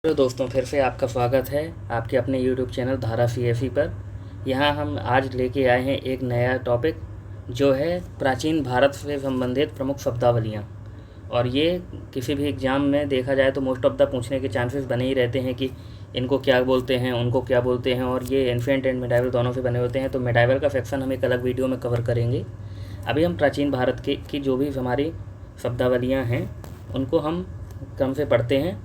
Hello दोस्तों, फिर से आपका स्वागत है आपके अपने YouTube चैनल धारा CFE पर। यहाँ हम आज लेके आए हैं एक नया टॉपिक जो है प्राचीन भारत से संबंधित प्रमुख शब्दावलियाँ। और ये किसी भी एग्ज़ाम में देखा जाए तो मोस्ट ऑफ द पूछने के चांसेस बने ही रहते हैं कि इनको क्या बोलते हैं, उनको क्या बोलते हैं। और ये एंशिएंट एंड मिडाइवल दोनों से बने होते हैं, तो मिडाइवल का सेक्शन हम एक अलग वीडियो में कवर करेंगे। अभी हम प्राचीन भारत की जो भी हमारी शब्दावलियाँ हैं उनको हम क्रम से पढ़ते हैं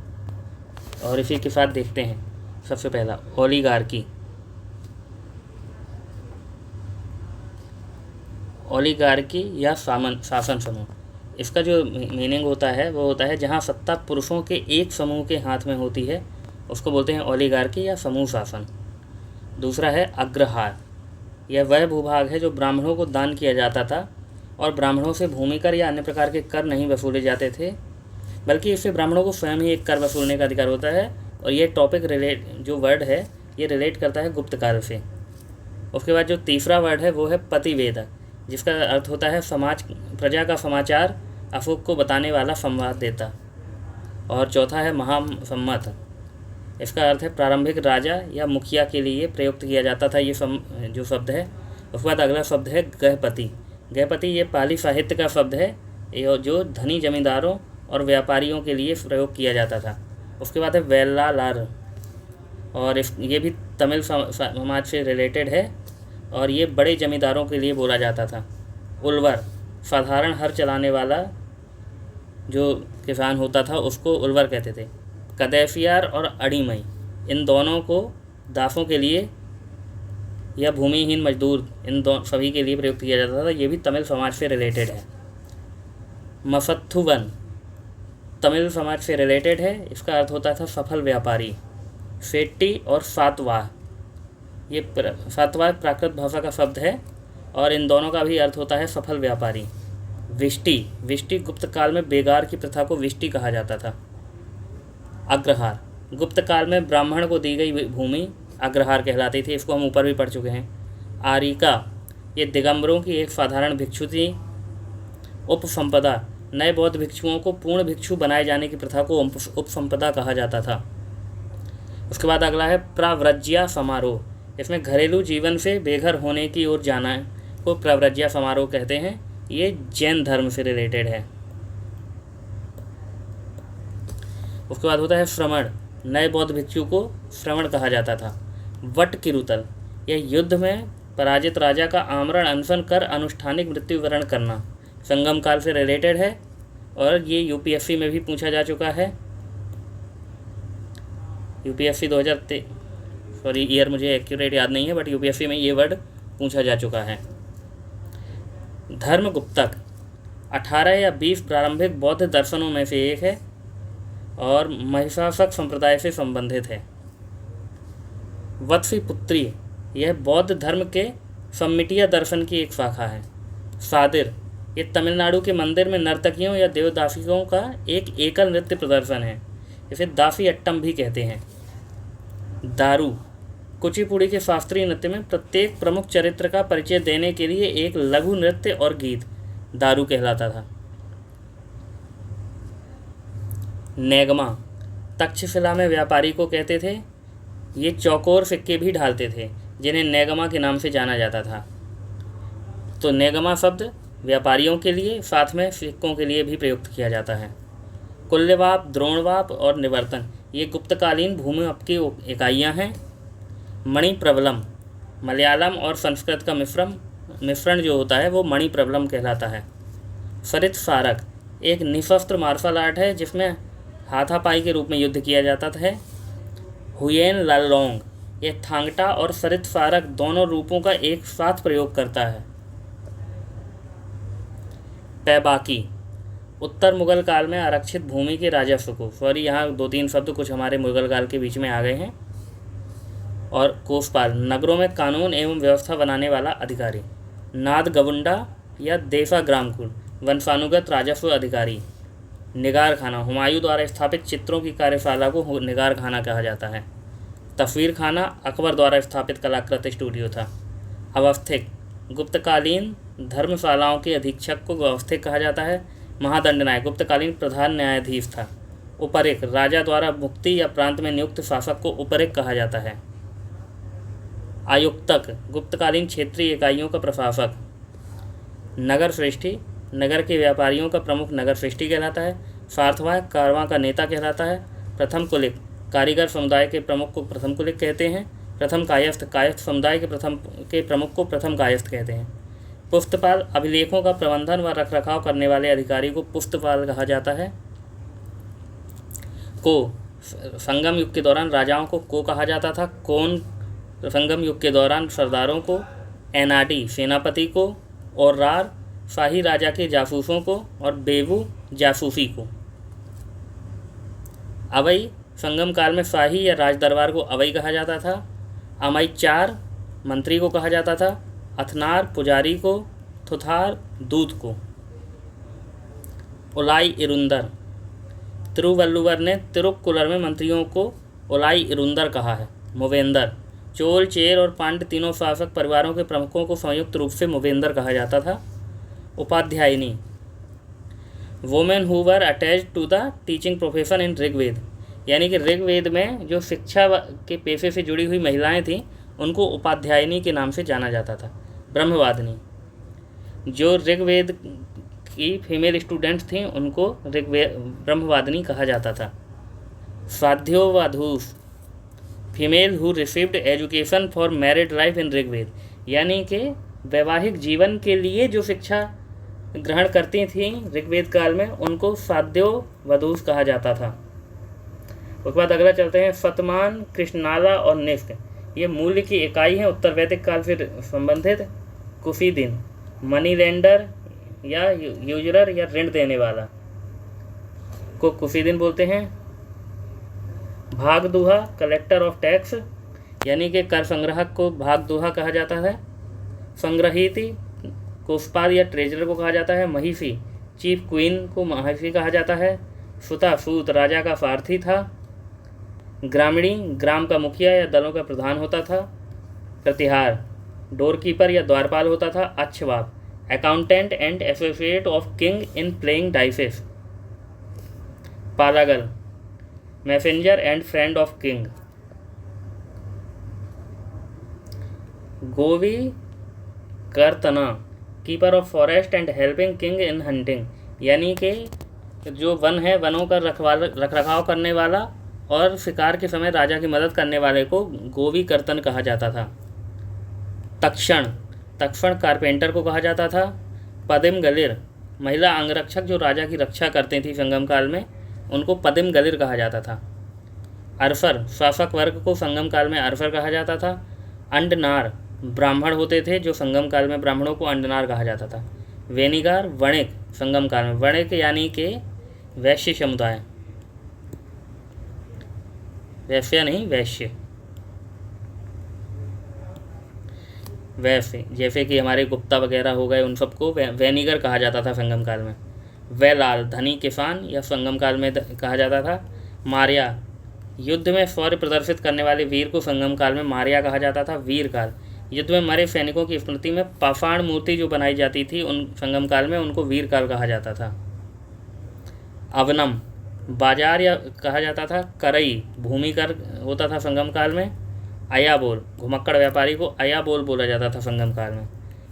और इसी के साथ देखते हैं। सबसे पहला ओलिगार्की। ओलिगार्की या शासन समूह, इसका जो मीनिंग होता है वो होता है जहाँ सत्ता पुरुषों के एक समूह के हाथ में होती है, उसको बोलते हैं ओलिगार्की या समूह शासन। दूसरा है अग्रहार। यह वह भूभाग है जो ब्राह्मणों को दान किया जाता था और ब्राह्मणों से भूमि कर या अन्य प्रकार के कर नहीं वसूले जाते थे, बल्कि इससे ब्राह्मणों को स्वयं ही एक कर वसूलने का अधिकार होता है। और ये टॉपिक जो वर्ड है ये रिलेट करता है गुप्त काल से। उसके बाद जो तीसरा वर्ड है वो है पतिवेद, जिसका अर्थ होता है प्रजा का समाचार अशोक को बताने वाला संवाद देता। और चौथा है महासम्मत। इसका अर्थ है प्रारंभिक राजा या मुखिया के लिए प्रयुक्त किया जाता था ये जो शब्द है। उसके बाद अगला शब्द है गृहपति। गृहपति ये पाली साहित्य का शब्द है जो धनी जमींदारों और व्यापारियों के लिए प्रयोग किया जाता था। उसके बाद है वेल्लालार, और ये भी तमिल समाज से रिलेटेड है और ये बड़े जमींदारों के लिए बोला जाता था। उल्वर, साधारण हर चलाने वाला जो किसान होता था उसको उल्वर कहते थे। कदैफियार और अड़ीमई, इन दोनों को दासों के लिए या भूमिहीन मजदूर, इन सभी के लिए प्रयुक्त किया जाता था। ये भी तमिल समाज से रिलेटेड है। मफत्थुवन तमिल समाज से रिलेटेड है, इसका अर्थ होता था सफल व्यापारी। सेट्टी और सातवाह, ये सातवाह प्राकृत भाषा का शब्द है और इन दोनों का भी अर्थ होता है सफल व्यापारी। विष्टि गुप्त काल में बेगार की प्रथा को विष्टि कहा जाता था। अग्रहार, गुप्त काल में ब्राह्मण को दी गई भूमि अग्रहार कहलाती थी, इसको हम ऊपर भी पढ़ चुके हैं। आरिका, ये दिगंबरों की एक साधारण भिक्षु थी। उपसंपदा, नए बौद्ध भिक्षुओं को पूर्ण भिक्षु बनाए जाने की प्रथा को उपसंपदा कहा जाता था। उसके बाद अगला है प्रव्रज्या समारोह। इसमें घरेलू जीवन से बेघर होने की ओर जाना को प्रव्रज्या समारोह कहते हैं। ये जैन धर्म से रिलेटेड है। उसके बाद होता है श्रवण। नए बौद्ध भिक्षु को श्रवण कहा जाता था। वट किरुतल, यह युद्ध में पराजित राजा का आमरण अनशन कर अनुष्ठानिक मृत्युवरण करना, संगम काल से रिलेटेड है और ये यूपीएससी में भी पूछा जा चुका है। यूपीएससी 2023, सॉरी ईयर मुझे एक्यूरेट याद नहीं है, बट यूपीएससी में ये वर्ड पूछा जा चुका है। धर्मगुप्तक 18 या 20 प्रारंभिक बौद्ध दर्शनों में से एक है और महिषासक संप्रदाय से संबंधित है। वत्सीपुत्री, यह बौद्ध धर्म के सम्मिटीय दर्शन की एक शाखा है। सादिर, ये तमिलनाडु के मंदिर में नर्तकियों या देवदासियों का एक एकल नृत्य प्रदर्शन है, इसे दासी अट्टम भी कहते हैं। दारू, कुचिपुड़ी के शास्त्रीय नृत्य में प्रत्येक प्रमुख चरित्र का परिचय देने के लिए एक लघु नृत्य और गीत दारू कहलाता था। नेगमा, तक्षशिला में व्यापारी को कहते थे। ये चौकोर सिक्के भी ढालते थे जिन्हें नेगमा के नाम से जाना जाता था। तो नेगमा शब्द व्यापारियों के लिए, साथ में सिक्कों के लिए भी प्रयुक्त किया जाता है। कुल्यवाप, द्रोणवाप और निवर्तन, ये गुप्तकालीन भूमि की इकाइयाँ हैं। मणिप्रबलम, मलयालम और संस्कृत का मिश्रण जो होता है वो मणिप्रबलम कहलाता है। सरित सारक, एक निशस्त्र मार्शल आर्ट है जिसमें हाथापाई के रूप में युद्ध किया जाता है। हुयेन लालोंग, ये थांगटा और सरित सारक दोनों रूपों का एक साथ प्रयोग करता है। पैबाकी, उत्तर मुगल काल में आरक्षित भूमि के राजस्व को, सॉरी यहाँ 2-3 शब्द कुछ हमारे मुगल काल के बीच में आ गए हैं। और कोषपाल, नगरों में कानून एवं व्यवस्था बनाने वाला अधिकारी। नाद गवुंडा या देसा ग्रामकुल, वंशानुगत राजस्व अधिकारी। निगार खाना, हुमायूं द्वारा स्थापित चित्रों की कार्यशाला को निगार खाना कहा जाता है। तस्वीर खाना अकबर द्वारा स्थापित कलाकृति स्टूडियो था। अवस्थिक, गुप्तकालीन धर्मशालाओं के अधीक्षक को अवस्थिक कहा जाता है। महादंड नायक, गुप्तकालीन प्रधान न्यायाधीश था। उपरिक, राजा द्वारा मुक्ति या प्रांत में नियुक्त शासक को उपरिक कहा जाता है। आयुक्तक, गुप्तकालीन क्षेत्रीय इकाइयों का प्रशासक। नगर श्रेष्ठी, नगर के व्यापारियों का प्रमुख नगर श्रेष्ठी कहलाता है। सार्थवाह, कारवां का नेता कहलाता है। प्रथम कुलिक, कारीगर समुदाय के प्रमुख को प्रथम कुलिक कहते हैं। प्रथम कायस्थ, कायस्थ समुदाय के प्रमुख को प्रथम कायस्थ कहते हैं। पुस्तपाल, अभिलेखों का प्रबंधन व रखरखाव करने वाले अधिकारी को पुस्तपाल कहा जाता है। को, संगम युग के दौरान राजाओं को कहा जाता था। कौन, संगम युग के दौरान सरदारों को। एनाडी, सेनापति को। और रार, शाही राजा के जासूसों को। और बेवू, जासूसी को। अवई, संगम काल में शाही या राजदरबार को अवई कहा जाता था। अमई चार, मंत्री को कहा जाता था। अथनार, पुजारी को। थुथार, दूत को। उलाई इरुंदर, तिरुवल्लुवर ने तिरुक्कुलर में मंत्रियों को उलाई इरुंदर कहा है। मूवेंदर, चोल, चेर और पांड्य तीनों शासक परिवारों के प्रमुखों को संयुक्त रूप से मूवेंदर कहा जाता था। उपाध्यायिनी, women who were attached to the teaching profession in Rigveda, यानी कि ऋग्वेद में जो शिक्षा के पेशे से जुड़ी हुई महिलाएं थीं उनको उपाध्यायिनी के नाम से जाना जाता था। ब्रह्मवादिनी, जो ऋग्वेद की फीमेल स्टूडेंट्स थीं उनको ब्रह्मवादिनी कहा जाता था। स्वाध्योवधूष, female who received education for married life in Rigveda, यानी कि वैवाहिक जीवन के लिए जो शिक्षा ग्रहण करती थीं ऋग्वेद काल में उनको स्वाध्योवधूष कहा जाता था। उसके बाद अगला चलते हैं शतमान, कृष्णाला और निष्क, ये मूल्य की इकाई है उत्तर वैदिक काल से संबंधित। कुफीदिन, मनी लेंडर या यूजरर या ऋण देने वाला को कुफीदिन बोलते हैं। भागदुहा, कलेक्टर ऑफ टैक्स, यानी कि कर संग्राहक को भागदुहा कहा जाता है। संग्रहीति, कोषपाल या ट्रेजरर को कहा जाता है। महिषी, चीफ क्वीन को महिषी कहा जाता है। सुता, सूत, राजा का सारथी था। ग्रामीणी, ग्राम का मुखिया या दलों का प्रधान होता था। प्रतिहार, डोरकीपर या द्वारपाल होता था। अच्छवाप, accountant and associate of king in playing dices. पालागल, messenger and friend of king. गोवी कर्तना, keeper of forest and helping king in hunting, यानी कि जो वन है वनों का रखरखाव करने वाला और शिकार के समय राजा की मदद करने वाले को गोवी कर्तन कहा जाता था। तक्षण, तक्षण कारपेंटर को कहा जाता था। पदिम गलिर, महिला अंगरक्षक जो राजा की रक्षा करती थी संगम काल में उनको पदिम गलिर कहा जाता था। अरफर, शासक वर्ग को संगम काल में अरफर कहा जाता था। अंडनार, ब्राह्मण होते थे जो संगम काल में ब्राह्मणों को अंडनार कहा जाता था। वेनिगार, वणिक, संगम काल में वणिक यानी कि वैश्य समुदाय, वैश्य नहीं वैश्य, वैश्य जैसे कि हमारे गुप्ता वगैरह हो गए उन सबको वैनिगर कहा जाता था संगम काल में। वैलाल, धनी किसान या संगम काल में कहा जाता था। मारिया, युद्ध में शौर्य प्रदर्शित करने वाले वीर को संगम काल में मारिया कहा जाता था। वीर काल, युद्ध में मरे सैनिकों की स्मृति में पाषाण मूर्ति जो बनाई जाती थी उन संगम काल में उनको वीर काल कहा जाता था। अवनम, बाजार या कहा जाता था। करई, भूमि कर होता था संगम काल में। अयाबोल, घुमक्कड़ व्यापारी को अयाबोल बोला जाता था संगम काल में।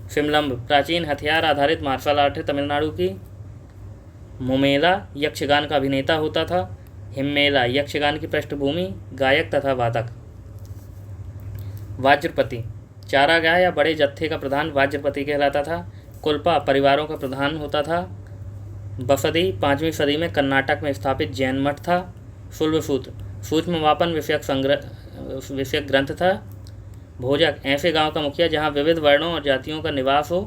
सिमलम्ब, प्राचीन हथियार आधारित मार्शल आर्ट है तमिलनाडु की। मुमेला, यक्षगान का अभिनेता होता था। हिम्मेला, यक्षगान की पृष्ठभूमि, गायक तथा वादक। वाज्रपति, चारागाह या बड़े जत्थे का प्रधान वाज्रपति कहलाता था। कुल्पा, परिवारों का प्रधान होता था। बसदी, 5वीं सदी में कर्नाटक में स्थापित जैन मठ था। शुल्बसूत्र, सूक्ष्म मापन विषयक ग्रंथ था। भोजक, ऐसे गांव का मुखिया जहां विविध वर्णों और जातियों का निवास हो,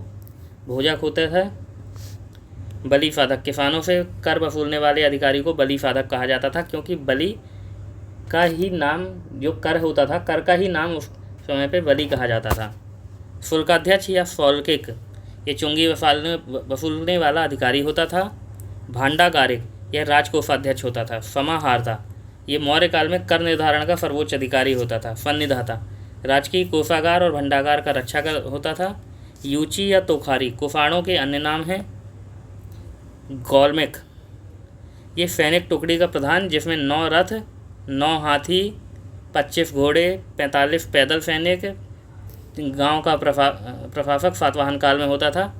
भोजक होते थे। बलि साधक, किसानों से कर वसूलने वाले अधिकारी को बलि साधक कहा जाता था क्योंकि बलि का ही नाम जो कर होता था, कर का ही नाम उस समय पे बलि कहा जाता था। शुल्काध्यक्ष या सौल्किक, ये चुंगी वसूलने वाला अधिकारी होता था। भांडागारिक, यह राजकोषाध्यक्ष होता था। समाहारता, ये मौर्य काल में कर निर्धारण का सर्वोच्च अधिकारी होता था। सन्निधाता, राजकीय कोषागार और भंडागार का रक्षा होता था। यूची या तोखारी, कुफाणों के अन्य नाम हैं। गौलमेक, ये सैनिक टुकड़ी का प्रधान, जिसमें 9 रथ, 9 हाथी, 25 घोड़े, 45 पैदल सैनिक, गांव का प्रशासक सातवाहन काल में होता था।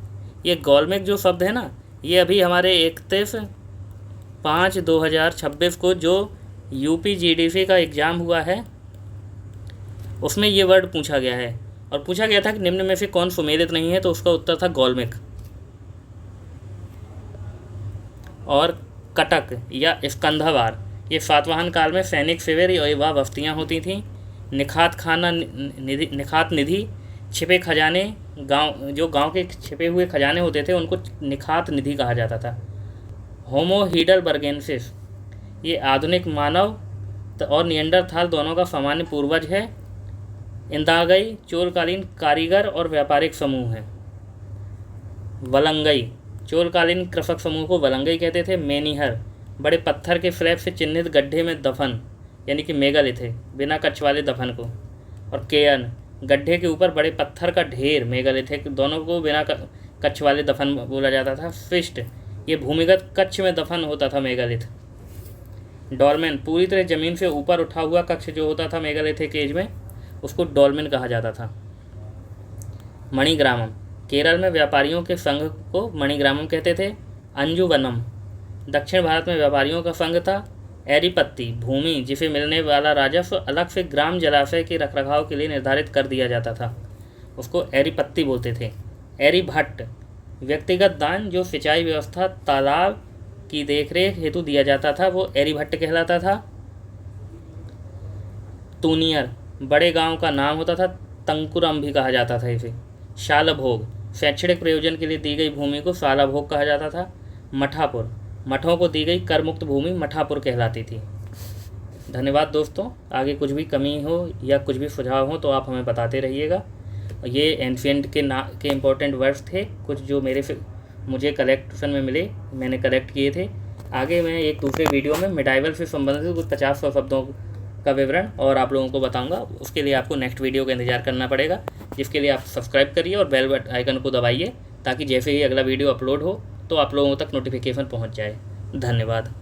ये गोल्मिक जो शब्द है ना, ये अभी हमारे 31/5/2026 को जो UPGDC का एग्ज़ाम हुआ है उसमें ये वर्ड पूछा गया है, और पूछा गया था कि निम्न में से कौन सुमेलित नहीं है, तो उसका उत्तर था गोल्मिक। और कटक या स्कंधावार, ये सातवाहन काल में सैनिक शिविर या बस्तियाँ होती थीं। निखात निधि, छिपे खजाने, जो गांव के छिपे हुए खजाने होते थे उनको निखात निधि कहा जाता था। होमो हीडलबर्गेंसिस, ये आधुनिक मानव और निएंडरथाल दोनों का सामान्य पूर्वज है। इंदागई, चोलकालीन कारीगर और व्यापारिक समूह है। वलंगई, चोलकालीन कृषक समूह को वलंगई कहते थे। मेनिहर, बड़े पत्थर के स्लैब से चिन्हित गड्ढे में दफन, यानी कि मेगालिथ है, बिना कच्छ वाले दफन को। और केयन, गड्ढे के ऊपर बड़े पत्थर का ढेर, मेगालिथ है, दोनों को बिना कच्छ वाले दफन बोला जाता था। फिस्ट, ये भूमिगत कच्छ में दफन होता था मेगालिथ। डॉल्मेन, पूरी तरह ज़मीन से ऊपर उठा हुआ कक्ष जो होता था मेगालिथिक एज में, उसको डॉल्मेन कहा जाता था। मणिग्रामम, केरल में व्यापारियों के संघ को मणिग्रामम कहते थे। अंजुवनम, दक्षिण भारत में व्यापारियों का संघ था। एरीपत्ती, भूमि जिसे मिलने वाला राजस्व अलग से ग्राम जलाशय के रखरखाव के लिए निर्धारित कर दिया जाता था, उसको एरीपत्ती बोलते थे। एरीभट्ट, व्यक्तिगत दान जो सिंचाई व्यवस्था तालाब की देखरेख हेतु दिया जाता था, वो एरीभट्ट कहलाता था। तूनियर, बड़े गांव का नाम होता था, तंकुरम भी कहा जाता था इसे। शालभोग, शैक्षणिक प्रयोजन के लिए दी गई भूमि को शालाभोग कहा जाता था। मठापुर, मठों को दी गई कर मुक्त भूमि मठापुर कहलाती थी। धन्यवाद दोस्तों, आगे कुछ भी कमी हो या कुछ भी सुझाव हो तो आप हमें बताते रहिएगा। ये एंशिएंट के इम्पोर्टेंट वर्ड्स थे, कुछ जो मुझे कलेक्शन में मिले, मैंने कलेक्ट किए थे। आगे मैं एक दूसरे वीडियो में मिडाइवल से संबंधित कुछ 50 शब्दों का विवरण और आप लोगों को बताऊंगा। उसके लिए आपको नेक्स्ट वीडियो का इंतजार करना पड़ेगा, जिसके लिए आप सब्सक्राइब करिए और बेल आइकन को दबाइए, ताकि जैसे ही अगला वीडियो अपलोड हो तो आप लोगों तक नोटिफिकेशन पहुंच जाए। धन्यवाद।